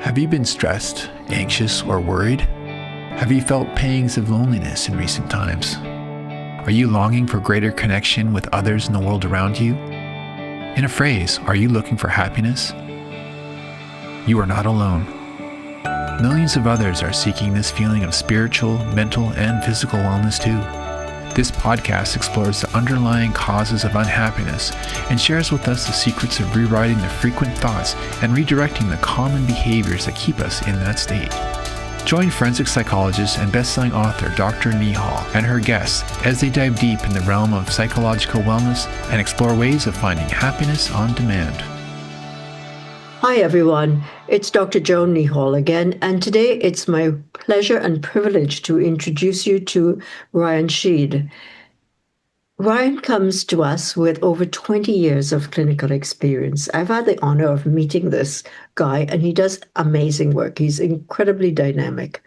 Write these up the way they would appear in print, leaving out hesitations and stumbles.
Have you been stressed, anxious, or worried? Have you felt pangs of loneliness in recent times? Are you longing for greater connection with others in the world around you? In a phrase, are you looking for happiness? You are not alone. Millions of others are seeking this feeling of spiritual, mental, and physical wellness too. This podcast explores the underlying causes of unhappiness and shares with us the secrets of rewriting the frequent thoughts and redirecting the common behaviors that keep us in that state. Join forensic psychologist and best-selling author Dr. Neehall and her guests as they dive deep in the realm of psychological wellness and explore ways of finding happiness on demand. Hi everyone, it's Dr. Joan Neehall again, and today it's my pleasure and privilege to introduce you to Ryan Sheade. Ryan comes to us with over 20 years of clinical experience. I've had the honor of meeting this guy, and he does amazing work. He's incredibly dynamic.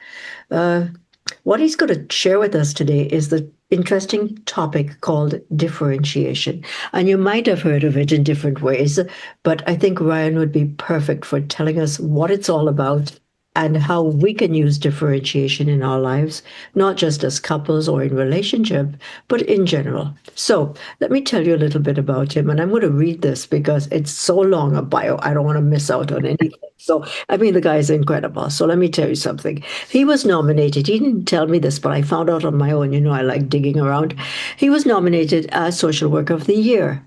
What he's going to share with us today is the interesting topic called differentiation. And you might have heard of it in different ways, but I think Ryan would be perfect for telling us what it's all about and how we can use differentiation in our lives, not just as couples or in relationship, but in general. So let me tell you a little bit about him. And I'm going to read this because it's so long a bio. I don't want to miss out on anything. So, the guy is incredible. So let me tell you something. He was nominated. He didn't tell me this, but I found out on my own. You know, I like digging around. He was nominated as Social Worker of the Year.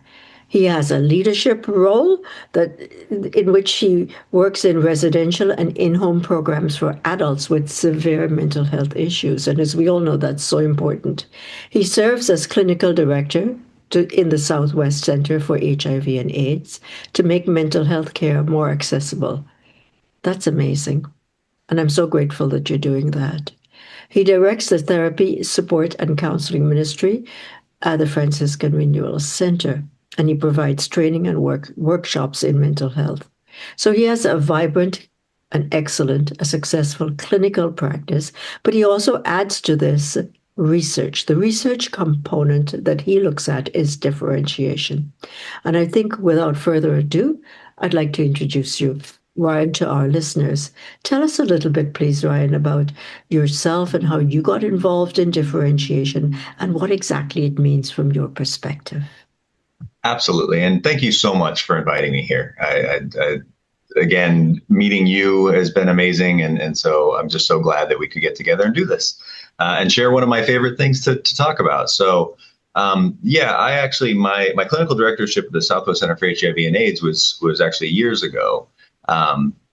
He has a leadership role in which he works in residential and in-home programs for adults with severe mental health issues. And as we all know, that's so important. He serves as clinical director in the Southwest Center for HIV and AIDS to make mental health care more accessible. That's amazing. And I'm so grateful that you're doing that. He directs the therapy, support, and counseling ministry at the Franciscan Renewal Center. And he provides training and workshops in mental health. So he has a vibrant, a successful clinical practice, but he also adds to this research. The research component that he looks at is differentiation. And I think without further ado, I'd like to introduce you, Ryan, to our listeners. Tell us a little bit, please, Ryan, about yourself and how you got involved in differentiation and what exactly it means from your perspective. Absolutely. And thank you so much for inviting me here. Again, meeting you has been amazing. And so I'm just so glad that we could get together and do this and share one of my favorite things to talk about. So, I actually, my clinical directorship of the Southwest Center for HIV and AIDS was actually years ago.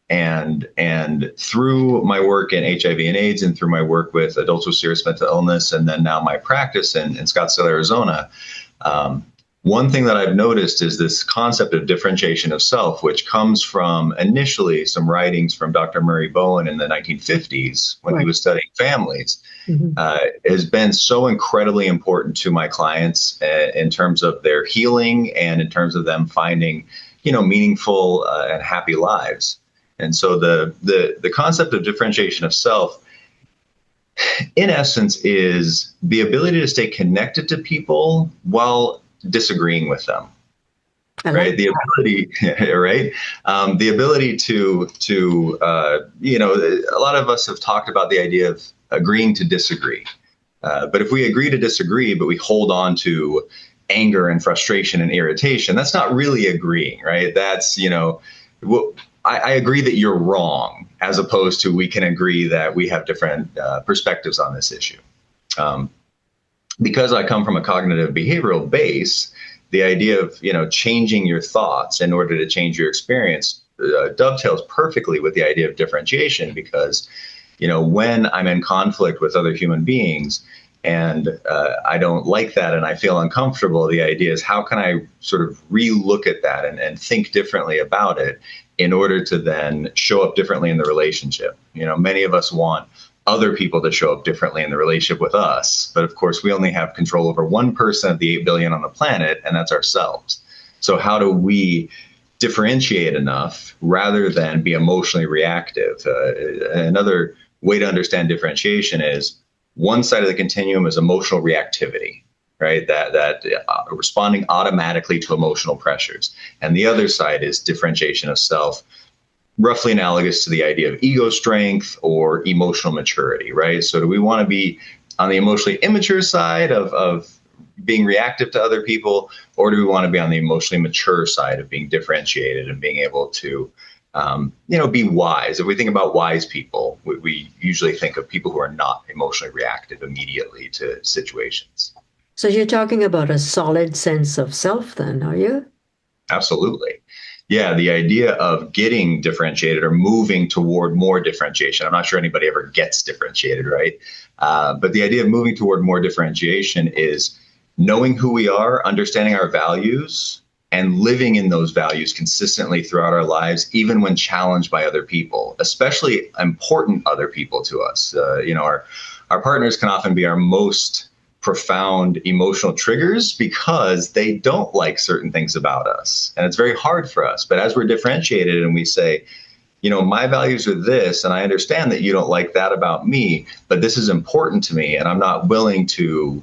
And through my work in HIV and AIDS and through my work with adults with serious mental illness, and then now my practice in Scottsdale, Arizona, one thing that I've noticed is this concept of differentiation of self, which comes from initially some writings from Dr. Murray Bowen in the 1950s when he was studying families, has been so incredibly important to my clients in terms of their healing and in terms of them finding, meaningful and happy lives. And so the concept of differentiation of self, in essence, is the ability to stay connected to people while disagreeing with them, right? The ability, right? The ability to a lot of us have talked about the idea of agreeing to disagree. But if we agree to disagree, but we hold on to anger and frustration and irritation, that's not really agreeing, right? That's, I agree that you're wrong, as opposed to we can agree that we have different perspectives on this issue. Because I come from a cognitive behavioral base, the idea of, changing your thoughts in order to change your experience dovetails perfectly with the idea of differentiation, because, when I'm in conflict with other human beings and I don't like that and I feel uncomfortable, the idea is how can I sort of relook at that and think differently about it in order to then show up differently in the relationship. Many of us want other people to show up differently in the relationship with us. But of course, we only have control over 1% of the 8 billion on the planet, and that's ourselves. So how do we differentiate enough rather than be emotionally reactive? Another way to understand differentiation is one side of the continuum is emotional reactivity, right? That responding automatically to emotional pressures. And the other side is differentiation of self, roughly analogous to the idea of ego strength or emotional maturity, right? So do we want to be on the emotionally immature side of being reactive to other people, or do we want to be on the emotionally mature side of being differentiated and being able to, be wise? If we think about wise people, we usually think of people who are not emotionally reactive immediately to situations. So you're talking about a solid sense of self then, are you? Absolutely. Yeah, the idea of getting differentiated or moving toward more differentiation. I'm not sure anybody ever gets differentiated, right? But the idea of moving toward more differentiation is knowing who we are, understanding our values, and living in those values consistently throughout our lives, even when challenged by other people, especially important other people to us. Our partners can often be our most profound emotional triggers because they don't like certain things about us. And it's very hard for us. But as we're differentiated and we say, my values are this, and I understand that you don't like that about me, but this is important to me, and I'm not willing to,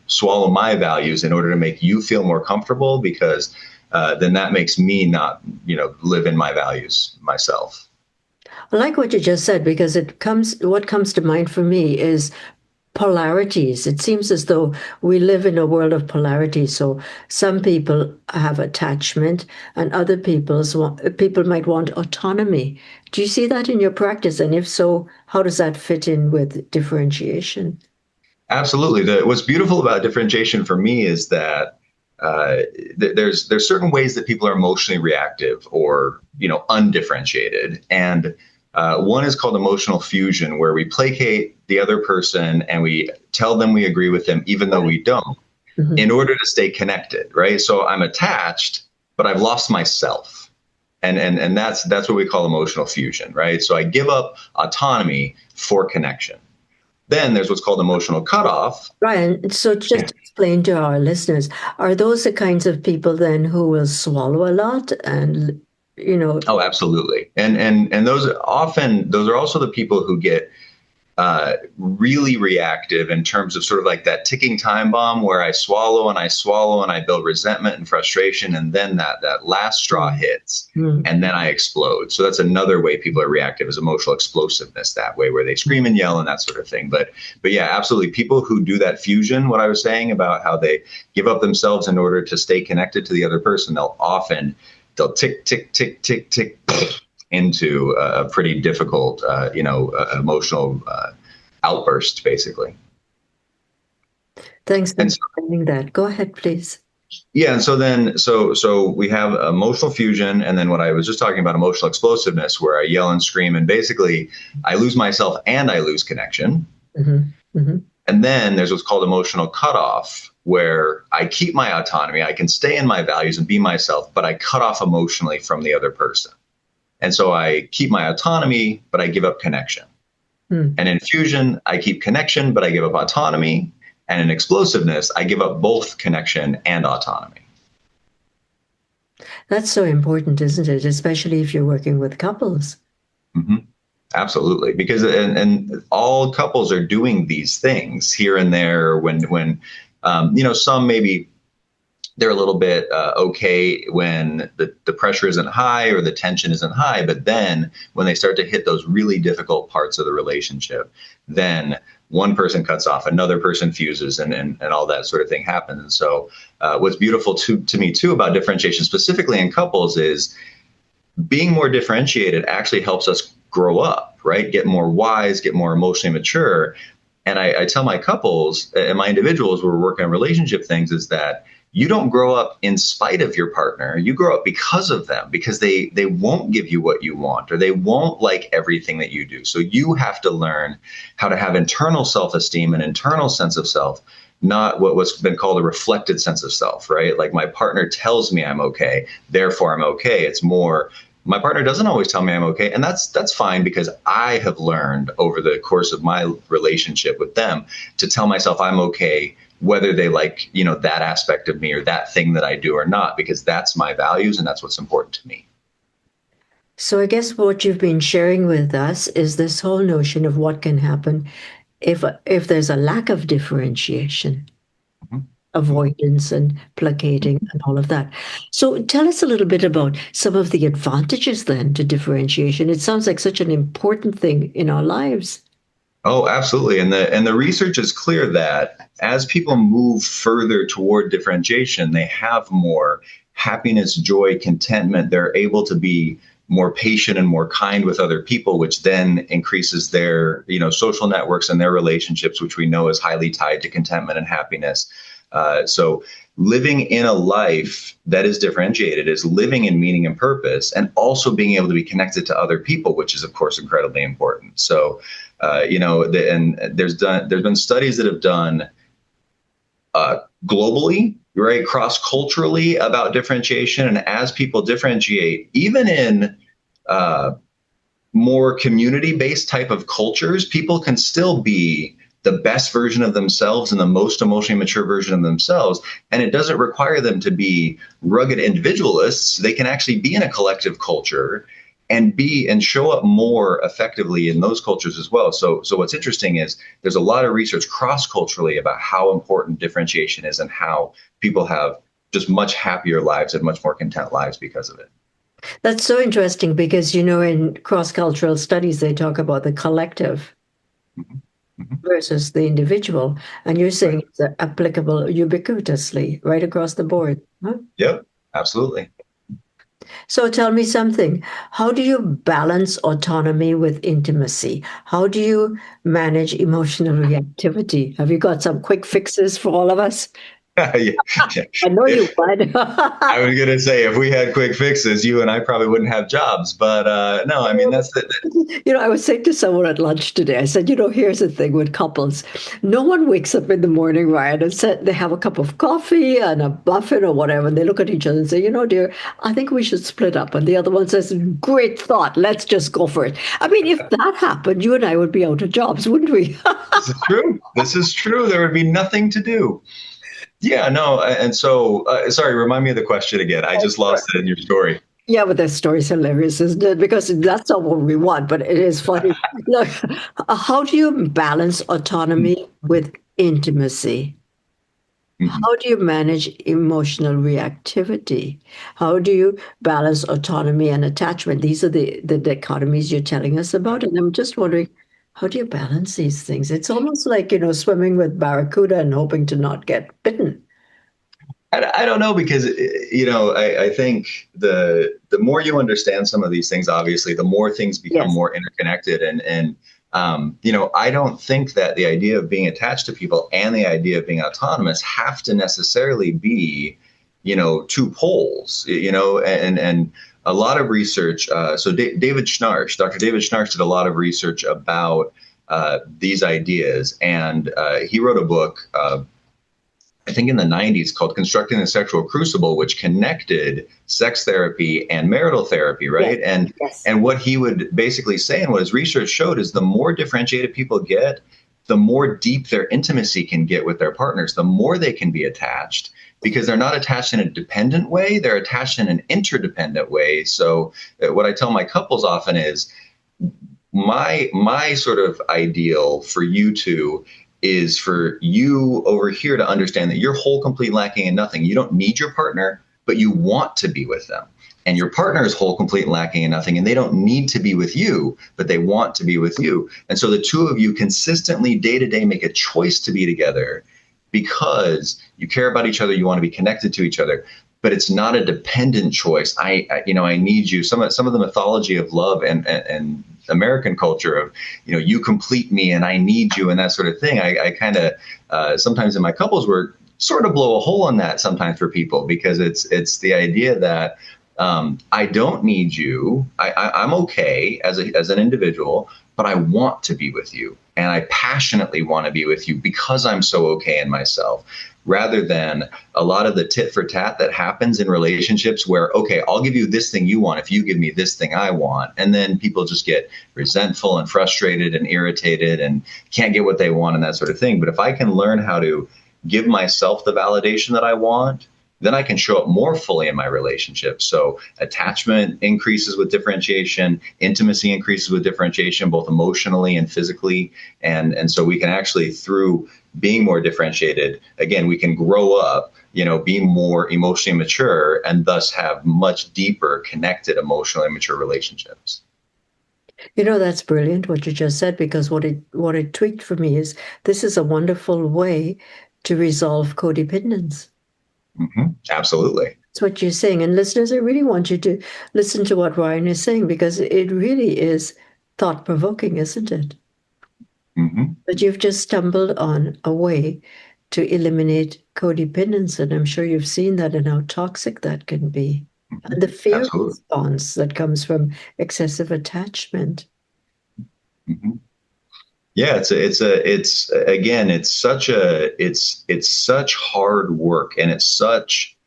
swallow my values in order to make you feel more comfortable, because then that makes me not, live in my values myself. I like what you just said, because what comes to mind for me is polarities. It seems as though we live in a world of polarities. So some people have attachment, and other people might want autonomy. Do you see that in your practice? And if so, how does that fit in with differentiation? Absolutely. What's beautiful about differentiation for me is that there's certain ways that people are emotionally reactive or undifferentiated, and one is called emotional fusion, where we placate the other person and we tell them we agree with them even though we don't, in order to stay connected, right? So I'm attached, but I've lost myself, and that's what we call emotional fusion, right? So I give up autonomy for connection. Then there's what's called emotional cutoff. Ryan, so just explain to our listeners, are those the kinds of people then who will swallow a lot and, Oh, absolutely. And those are also the people who get really reactive in terms of sort of like that ticking time bomb, where I swallow and I swallow and I build resentment and frustration, and then that last straw hits, and then I explode. So that's another way people are reactive, is emotional explosiveness, that way, where they scream and yell and that sort of thing. But yeah, absolutely. People who do that fusion, what I was saying about how they give up themselves in order to stay connected to the other person, they'll tick, tick, tick, tick, tick into a pretty difficult, emotional outburst, basically. Thanks for explaining that. Go ahead, please. Yeah, and so we have emotional fusion, and then what I was just talking about, emotional explosiveness, where I yell and scream, and basically I lose myself and I lose connection. And then there's what's called emotional cutoff, where I keep my autonomy, I can stay in my values and be myself, but I cut off emotionally from the other person. And so I keep my autonomy, but I give up connection. And in fusion, I keep connection, but I give up autonomy. And in explosiveness, I give up both connection and autonomy. That's so important, isn't it? Especially if you're working with couples. Absolutely, because and all couples are doing these things here and there. When some maybe they're a little bit okay when the pressure isn't high or the tension isn't high, but then when they start to hit those really difficult parts of the relationship, then one person cuts off, another person fuses, and all that sort of thing happens. And so what's beautiful to me too about differentiation, specifically in couples, is being more differentiated actually helps us grow up, right? Get more wise, get more emotionally mature. And I tell my couples and my individuals who are working on relationship things is that you don't grow up in spite of your partner. You grow up because of them, because they won't give you what you want, or they won't like everything that you do. So you have to learn how to have internal self-esteem, an internal sense of self, not what's been called a reflected sense of self, right? Like my partner tells me I'm okay, therefore I'm okay. It's more, my partner doesn't always tell me I'm okay, and that's fine, because I have learned over the course of my relationship with them to tell myself I'm okay, whether they like, that aspect of me or that thing that I do or not, because that's my values and that's what's important to me. So I guess what you've been sharing with us is this whole notion of what can happen if there's a lack of differentiation. avoidance and placating and all of that. So tell us a little bit about some of the advantages then to differentiation. It sounds like such an important thing in our lives. Oh, absolutely. And the research is clear that as people move further toward differentiation, they have more happiness, joy, contentment. They're able to be more patient and more kind with other people, which then increases their, social networks and their relationships, which we know is highly tied to contentment and happiness. So living in a life that is differentiated is living in meaning and purpose, and also being able to be connected to other people, which is of course incredibly important. So, and there's been studies that have done globally, right, cross-culturally about differentiation. And as people differentiate, even in more community-based type of cultures, people can still be the best version of themselves and the most emotionally mature version of themselves. And it doesn't require them to be rugged individualists. They can actually be in a collective culture and show up more effectively in those cultures as well. So what's interesting is there's a lot of research cross-culturally about how important differentiation is and how people have just much happier lives and much more content lives because of it. That's so interesting because, in cross-cultural studies, they talk about the collective Mhm. Mhm. versus the individual. And you're saying it's applicable ubiquitously right across the board. Huh? Yep, absolutely. So tell me something. How do you balance autonomy with intimacy? How do you manage emotional reactivity? Have you got some quick fixes for all of us? Yeah, I know yeah. you would. I was going to say, if we had quick fixes, you and I probably wouldn't have jobs. But no, I mean, that's the. I was saying to someone at lunch today, I said, here's the thing with couples. No one wakes up in the morning, Ryan, and said they have a cup of coffee and a muffin or whatever, and they look at each other and say, dear, I think we should split up. And the other one says, great thought, let's just go for it. I mean, if that happened, you and I would be out of jobs, wouldn't we? This is true. This is true. There would be nothing to do. Yeah, no. And so, sorry, remind me of the question again. I just lost it in your story. Yeah, but that story's hilarious, isn't it? Because that's not what we want, but it is funny. Look, how do you balance autonomy with intimacy? Mhm. How do you manage emotional reactivity? How do you balance autonomy and attachment? These are the dichotomies you're telling us about. And I'm just wondering, how do you balance these things? It's almost like, swimming with barracuda and hoping to not get bitten. I don't know, because I think the more you understand some of these things, obviously, the more things become Yes. more interconnected. And I don't think that the idea of being attached to people and the idea of being autonomous have to necessarily be, two poles. And a lot of research. So David Schnarch, Dr. David Schnarch, did a lot of research about these ideas, and he wrote a book. I think in the 90s, called Constructing the Sexual Crucible, which connected sex therapy and marital therapy, right? Yes. Yes. And what he would basically say, and what his research showed, is the more differentiated people get, the more deep their intimacy can get with their partners, the more they can be attached, because they're not attached in a dependent way, they're attached in an interdependent way. So what I tell my couples often is, my sort of ideal for you two is for you over here to understand that you're whole, complete, lacking in nothing. You don't need your partner, but you want to be with them. And your partner is whole, complete, and lacking in nothing, and they don't need to be with you, but they want to be with you. And so the two of you consistently, day to day, make a choice to be together because you care about each other, you want to be connected to each other. But it's not a dependent choice. I need you. Some of the mythology of love and American culture of, you complete me and I need you and that sort of thing. I kind of sometimes in my couples work sort of blow a hole in that sometimes for people, because it's the idea that I don't need you. I'm okay as an individual, but I want to be with you, and I passionately want to be with you because I'm so okay in myself. Rather than a lot of the tit for tat that happens in relationships where, okay, I'll give you this thing you want if you give me this thing I want. And then people just get resentful and frustrated and irritated and can't get what they want and that sort of thing. But if I can learn how to give myself the validation that I want, then I can show up more fully in my relationship. So attachment increases with differentiation, intimacy increases with differentiation, both emotionally and physically. And so we can actually, through being more differentiated, again, we can grow up, be more emotionally mature, and thus have much deeper connected emotionally mature relationships. That's brilliant what you just said, because what it tweaked for me is this is a wonderful way to resolve codependence. Mm-hmm. Absolutely. That's what you're saying. And listeners, I really want you to listen to what Ryan is saying, because it really is thought-provoking, isn't it? Mm-hmm. But you've just stumbled on a way to eliminate codependence, and I'm sure you've seen that and how toxic that can be. Mm-hmm. And the fear Absolutely. response that comes from excessive attachment. Mm-hmm. Yeah, it's again, it's such hard work, and it's such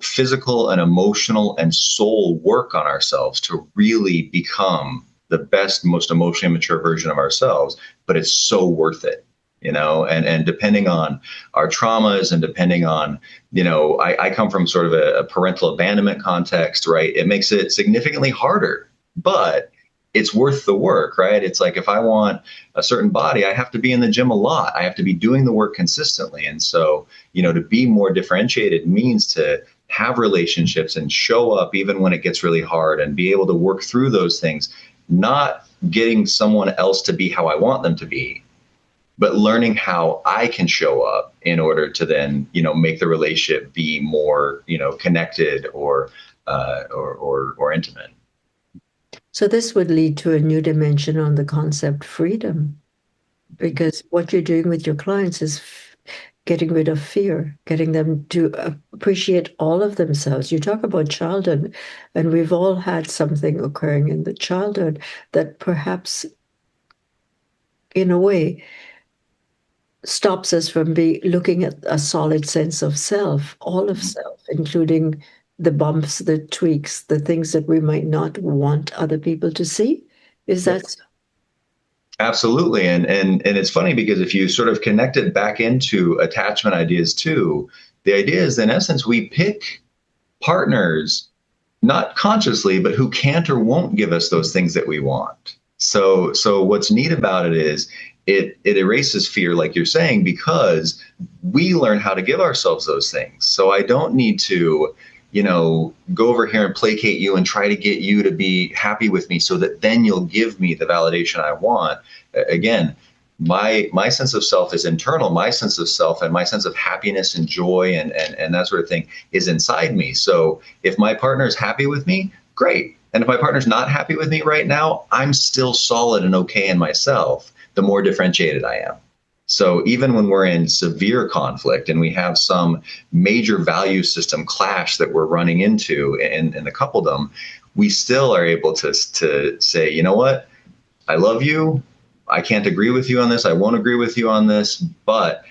physical and emotional and soul work on ourselves to really become the best, most emotionally mature version of ourselves. But it's so worth it, and depending on our traumas, and depending on, I come from sort of a parental abandonment context, right? It makes it significantly harder, but it's worth the work, right? It's like, if I want a certain body, I have to be in the gym a lot. I have to be doing the work consistently. And so, to be more differentiated means to have relationships and show up even when it gets really hard, and be able to work through those things, not getting someone else to be how I want them to be, but learning how I can show up in order to then, make the relationship be more, connected or intimate. So this would lead to a new dimension on the concept freedom, because what you're doing with your clients is getting rid of fear, getting them to appreciate all of themselves. You talk about childhood, and we've all had something occurring in the childhood that perhaps, in a way, stops us from looking at a solid sense of self, all of self, including the bumps, the tweaks, the things that we might not want other people to see. Is Yeah. that Absolutely. And it's funny, because if you sort of connect it back into attachment ideas too, the idea is, in essence, we pick partners, not consciously, but who can't or won't give us those things that we want. So what's neat about it is it erases fear, like you're saying, because we learn how to give ourselves those things. So I don't need to, go over here and placate you and try to get you to be happy with me so that then you'll give me the validation I want. Again, my sense of self is internal. My sense of self and my sense of happiness and joy and that sort of thing is inside me. So if my partner is happy with me, great. And if my partner's not happy with me right now, I'm still solid and okay in myself, the more differentiated I am. So even when we're in severe conflict and we have some major value system clash that we're running into in the coupledom, we still are able to say, you know what, I love you. I can't agree with you on this. I won't agree with you on this, but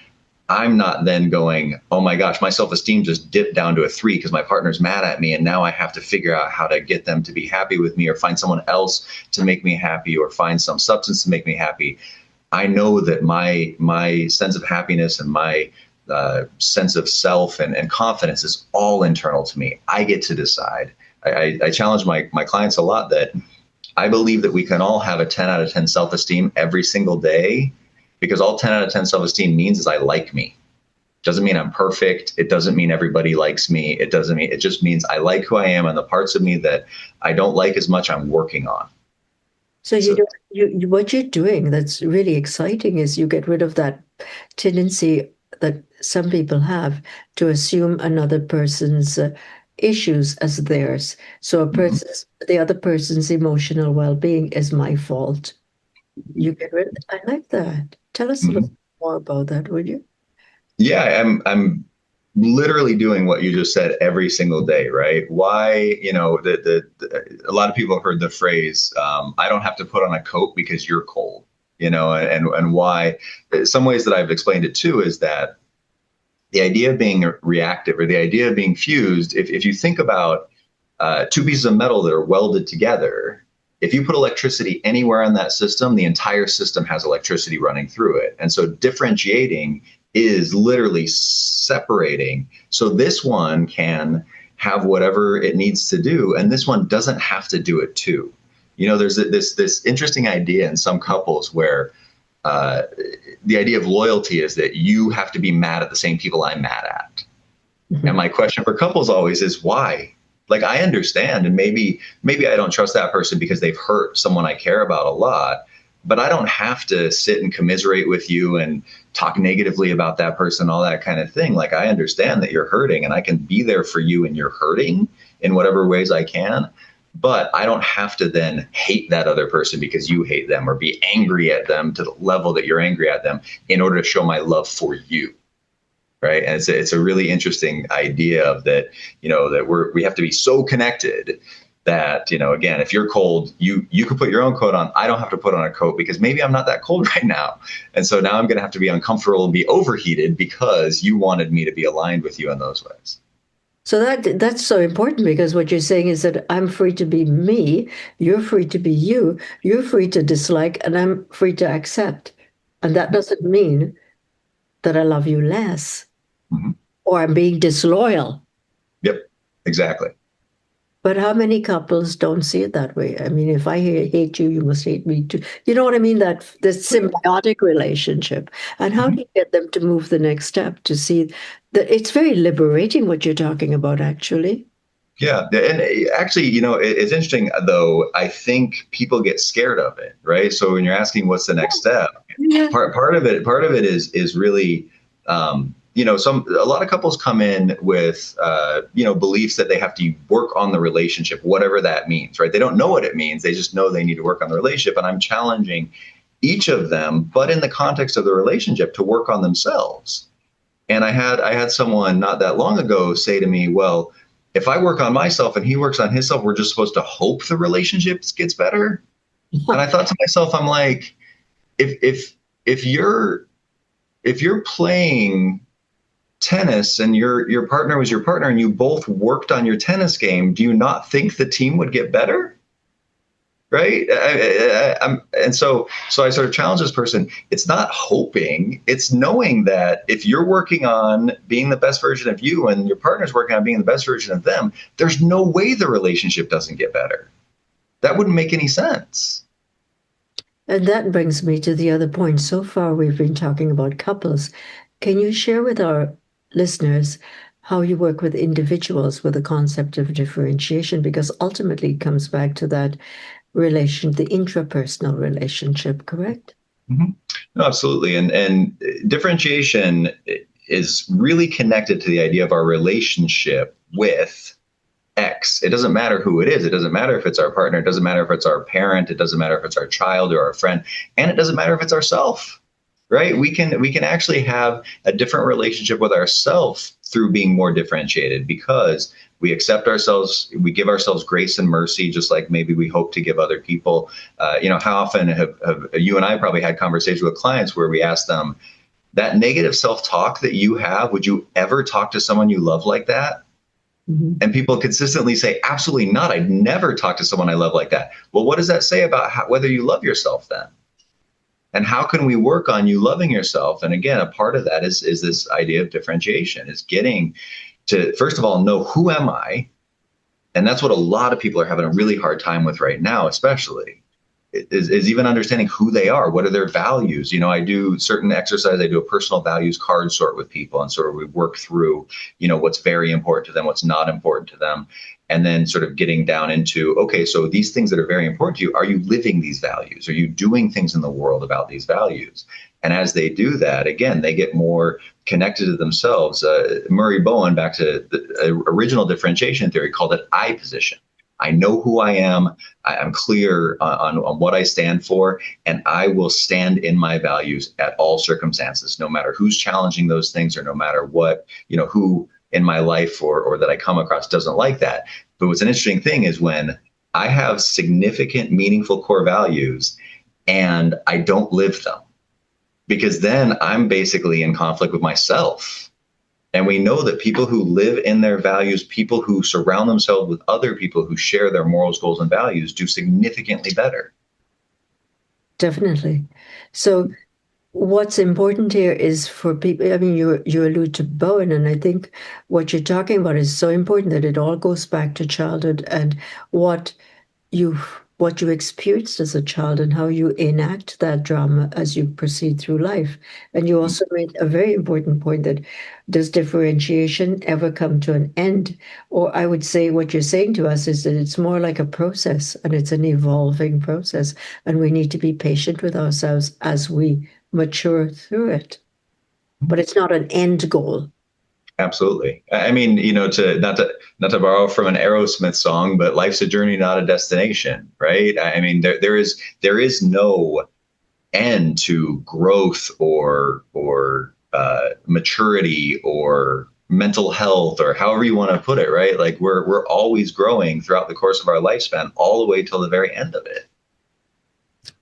I'm not then going, oh my gosh, my self-esteem just dipped down to a 3 because my partner's mad at me. And now I have to figure out how to get them to be happy with me, or find someone else to make me happy, or find some substance to make me happy. I know that my sense of happiness and my sense of self and confidence is all internal to me. I get to decide. I challenge my clients a lot that I believe that we can all have a 10 out of 10 self-esteem every single day, because all 10 out of 10 self-esteem means is I like me. Doesn't mean I'm perfect. It doesn't mean everybody likes me. It just means I like who I am, and the parts of me that I don't like as much, I'm working on. so? What you're doing that's really exciting is you get rid of that tendency that some people have to assume another person's issues as theirs. So the other person's emotional well-being is my fault. You get rid. I like that. Tell us a Mhm. little more about that, would you? Yeah, I'm literally doing what you just said every single day, right? Why, a lot of people have heard the phrase, I don't have to put on a coat because you're cold, and why. Some ways that I've explained it too is that the idea of being reactive, or the idea of being fused, if you think about two pieces of metal that are welded together, if you put electricity anywhere on that system, the entire system has electricity running through it. And so differentiating is literally separating. So this one can have whatever it needs to do, and this one doesn't have to do it too. There's this interesting idea in some couples where the idea of loyalty is that you have to be mad at the same people I'm mad at. And Mhm. my question for couples always is why? Like I understand, and maybe I don't trust that person because they've hurt someone I care about a lot, but I don't have to sit and commiserate with you and talk negatively about that person, all that kind of thing. Like I understand that you're hurting and I can be there for you and you're hurting in whatever ways I can. But I don't have to then hate that other person because you hate them or be angry at them to the level that you're angry at them in order to show my love for you. Right. And it's a really interesting idea of that, that we have to be so connected that, again, if you're cold, you can put your own coat on. I don't have to put on a coat because maybe I'm not that cold right now. And so now I'm going to have to be uncomfortable and be overheated because you wanted me to be aligned with you in those ways. So that's so important because what you're saying is that I'm free to be me, you're free to be you, you're free to dislike, and I'm free to accept. And that doesn't mean that I love you less Mhm. or I'm being disloyal. Yep, exactly. But how many couples don't see it that way? I mean, if I hate you, you must hate me too. You know what I mean? That this symbiotic relationship. And how do you get them to move the next step to see that it's very liberating what you're talking about, actually? Yeah, and actually, it's interesting though. I think people get scared of it, right? So when you're asking what's the next step, Yeah. part of it is really, a lot of couples come in with beliefs that they have to work on the relationship, whatever that means, right? They don't know what it means. They just know they need to work on the relationship, and I'm challenging each of them, but in the context of the relationship, to work on themselves. And I had someone not that long ago say to me, well, if I work on myself and he works on himself, we're just supposed to hope the relationship gets better. And I thought to myself, I'm like, if you're playing tennis and your partner was your partner and you both worked on your tennis game, do you not think the team would get better? Right. And so I sort of challenge this person. It's not hoping, it's knowing that if you're working on being the best version of you and your partner's working on being the best version of them, there's no way the relationship doesn't get better. That wouldn't make any sense. And that brings me to the other point. So far, we've been talking about couples. Can you share with our listeners how you work with individuals with the concept of differentiation? Because ultimately, it comes back to that the intrapersonal relationship, correct? Mhm. No, absolutely. And differentiation is really connected to the idea of our relationship with X. It doesn't matter who it is. It doesn't matter if it's our partner. It doesn't matter if it's our parent. It doesn't matter if it's our child or our friend. And it doesn't matter if it's ourself, right? We can actually have a different relationship with ourself through being more differentiated because we accept ourselves, we give ourselves grace and mercy, just like maybe we hope to give other people. How often have you and I probably had conversations with clients where we ask them, that negative self-talk that you have, would you ever talk to someone you love like that? Mhm. And people consistently say, absolutely not. I'd never talk to someone I love like that. Well, what does that say about whether you love yourself then? And how can we work on you loving yourself? And again, a part of that is this idea of differentiation, is getting to, first of all, know who am I? And that's what a lot of people are having a really hard time with right now, especially is even understanding who they are. What are their values? I do certain exercise. I do a personal values card sort with people, and sort of we work through, what's very important to them, what's not important to them, and then sort of getting down into, okay, so these things that are very important to you, are you living these values? Are you doing things in the world about these values? And as they do that, again, they get more connected to themselves. Murray Bowen, back to the original differentiation theory, called it I position. I know who I am. I'm clear on what I stand for, and I will stand in my values at all circumstances, no matter who's challenging those things or no matter what, who in my life or that I come across doesn't like that. But what's an interesting thing is when I have significant, meaningful core values and I don't live them, because then I'm basically in conflict with myself. And we know that people who live in their values, people who surround themselves with other people who share their morals, goals, and values, do significantly better. Definitely. So what's important here is for people, I mean, you allude to Bowen, and I think what you're talking about is so important that it all goes back to childhood and what you what you experienced as a child and how you enact that drama as you proceed through life. And you also made a very important point that does differentiation ever come to an end? Or I would say what you're saying to us is that it's more like a process and it's an evolving process. And we need to be patient with ourselves as we mature through it. But it's not an end goal. Absolutely. I mean, to not to borrow from an Aerosmith song, but life's a journey, not a destination, right? I mean, there is no end to growth or maturity or mental health or however you want to put it, right? Like we're always growing throughout the course of our lifespan, all the way till the very end of it.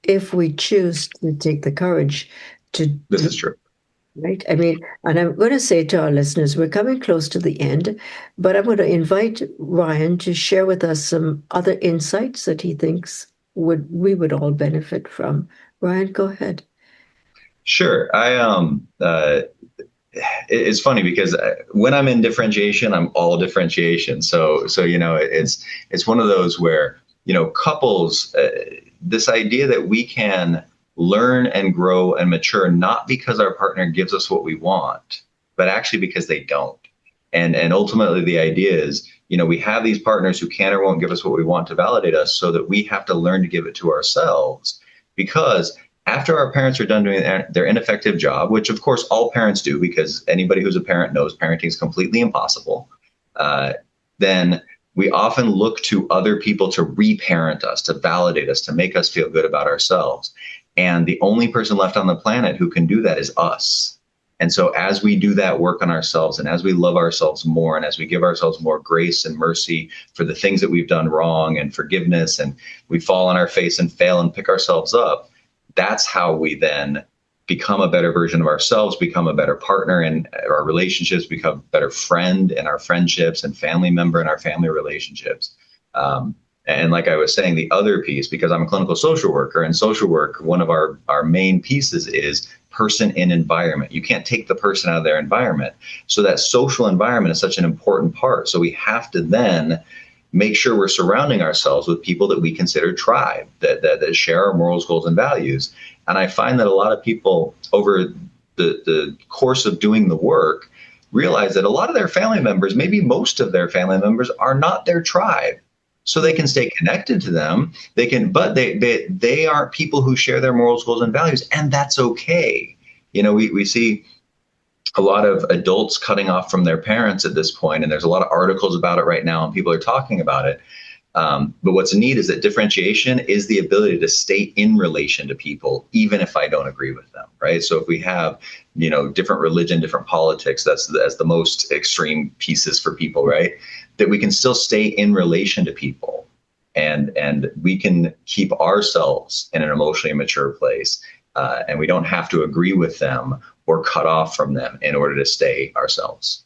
If we choose to take the courage to This is true. right? I mean, and I'm going to say to our listeners, we're coming close to the end, but I'm going to invite Ryan to share with us some other insights that he thinks we would all benefit from. Ryan, go ahead. Sure. It's funny because when I'm in differentiation, I'm all differentiation. So it's one of those where couples, this idea that we can learn and grow and mature not because our partner gives us what we want, but actually because they don't. And ultimately the idea is, we have these partners who can or won't give us what we want to validate us, so that we have to learn to give it to ourselves. Because after our parents are done doing their ineffective job, which of course all parents do, because anybody who's a parent knows parenting is completely impossible, then we often look to other people to reparent us, to validate us, to make us feel good about ourselves. And the only person left on the planet who can do that is us. And so as we do that work on ourselves, and as we love ourselves more, and as we give ourselves more grace and mercy for the things that we've done wrong, and forgiveness, and we fall on our face and fail and pick ourselves up, that's how we then become a better version of ourselves, become a better partner in our relationships, become a better friend in our friendships, and family member in our family relationships. And like I was saying, the other piece, because I'm a clinical social worker, and social work, one of our main pieces is person in environment. You can't take the person out of their environment. So that social environment is such an important part. So we have to then make sure we're surrounding ourselves with people that we consider tribe, that share our morals, goals, and values. And I find that a lot of people over the course of doing the work realize that a lot of their family members, maybe most of their family members, are not their tribe. So they can stay connected to them. But they aren't people who share their morals, goals, and values, and that's okay. We see a lot of adults cutting off from their parents at this point, and there's a lot of articles about it right now, and people are talking about it. But what's neat is that differentiation is the ability to stay in relation to people, even if I don't agree with them, right? So if we have, different religion, different politics, that's the most extreme pieces for people, right? That we can still stay in relation to people, and we can keep ourselves in an emotionally mature place, and we don't have to agree with them or cut off from them in order to stay ourselves.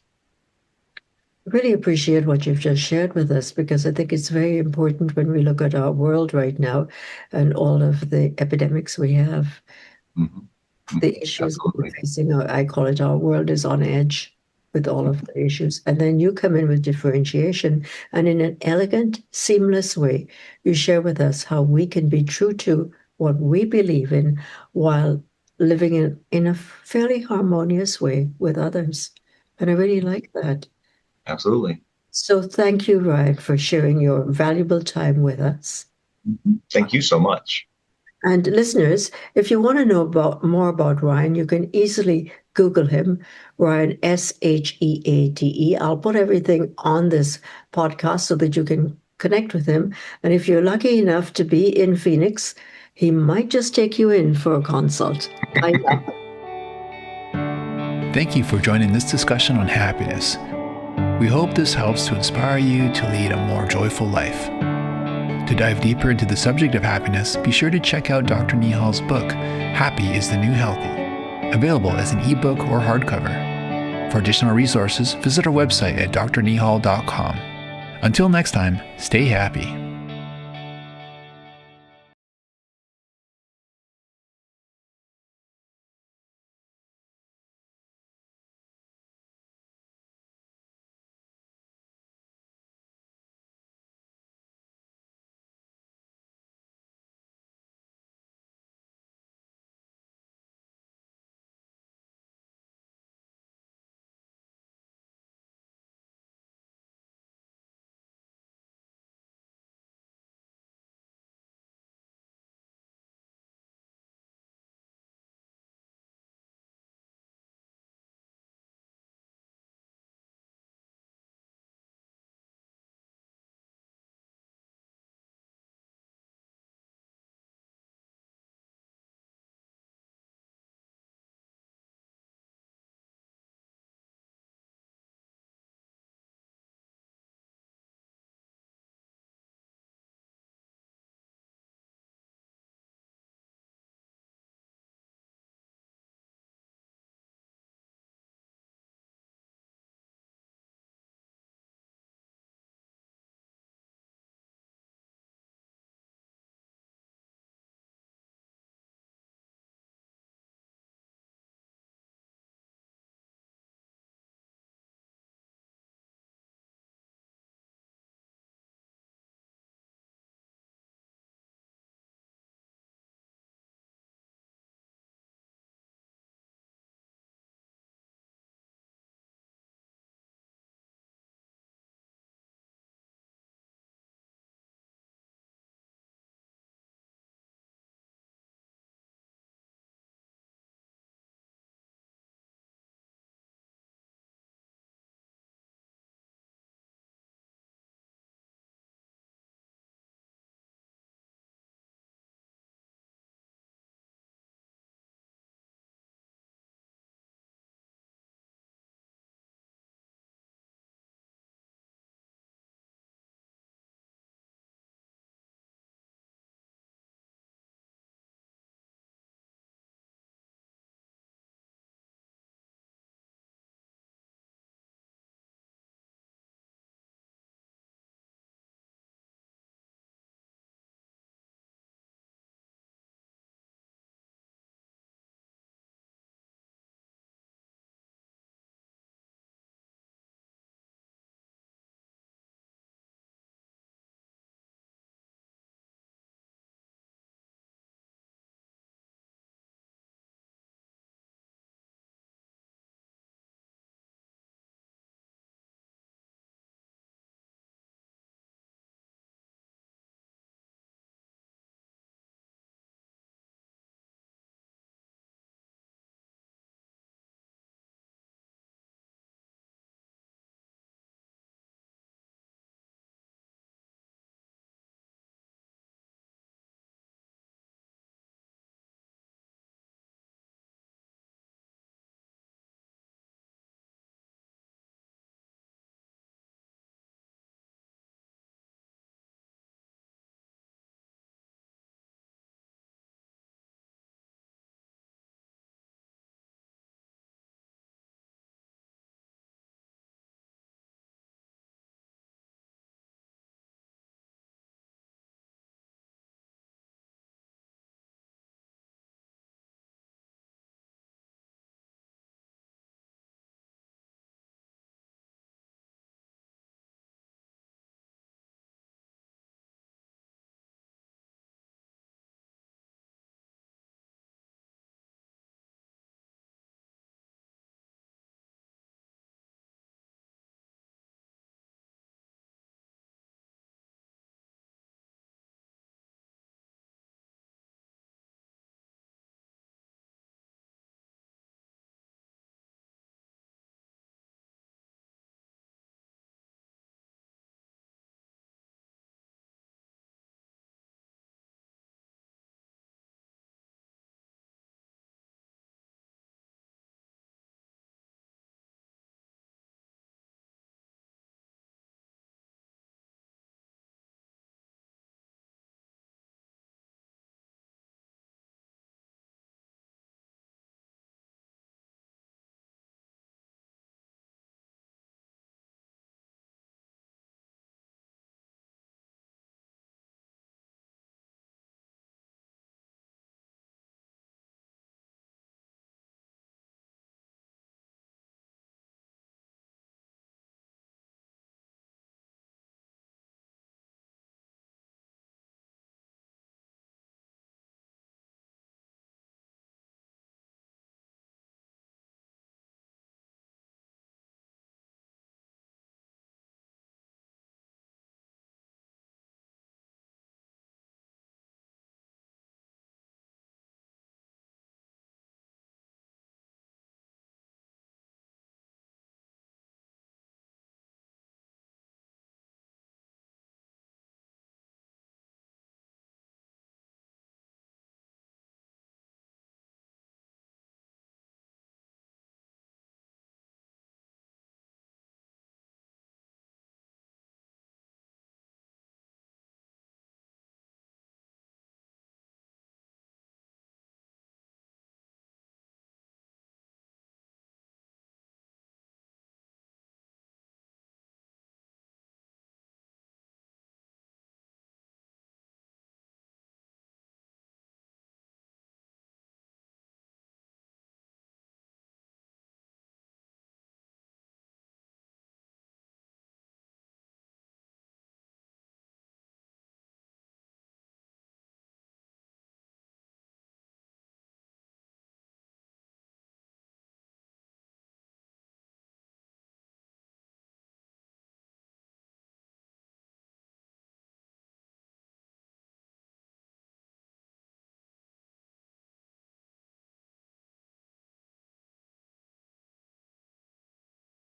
Really appreciate what you've just shared with us, because I think it's very important when we look at our world right now and all of the epidemics we have, the issues we're facing. I call it our world is on edge with all of the issues. And then you come in with differentiation, and in an elegant, seamless way, you share with us how we can be true to what we believe in while living in a fairly harmonious way with others. And I really like that. Absolutely. So thank you, Ryan, for sharing your valuable time with us. Thank you so much. And listeners, if you want to know more about Ryan, you can easily Google him, Ryan, Sheade. I'll put everything on this podcast so that you can connect with him. And if you're lucky enough to be in Phoenix, he might just take you in for a consult. Bye now. Thank you for joining this discussion on happiness. We hope this helps to inspire you to lead a more joyful life. To dive deeper into the subject of happiness, be sure to check out Dr. Neehall's book, Happy is the New Healthy, available as an ebook or hardcover. For additional resources, visit our website at drneehall.com. Until next time, stay happy.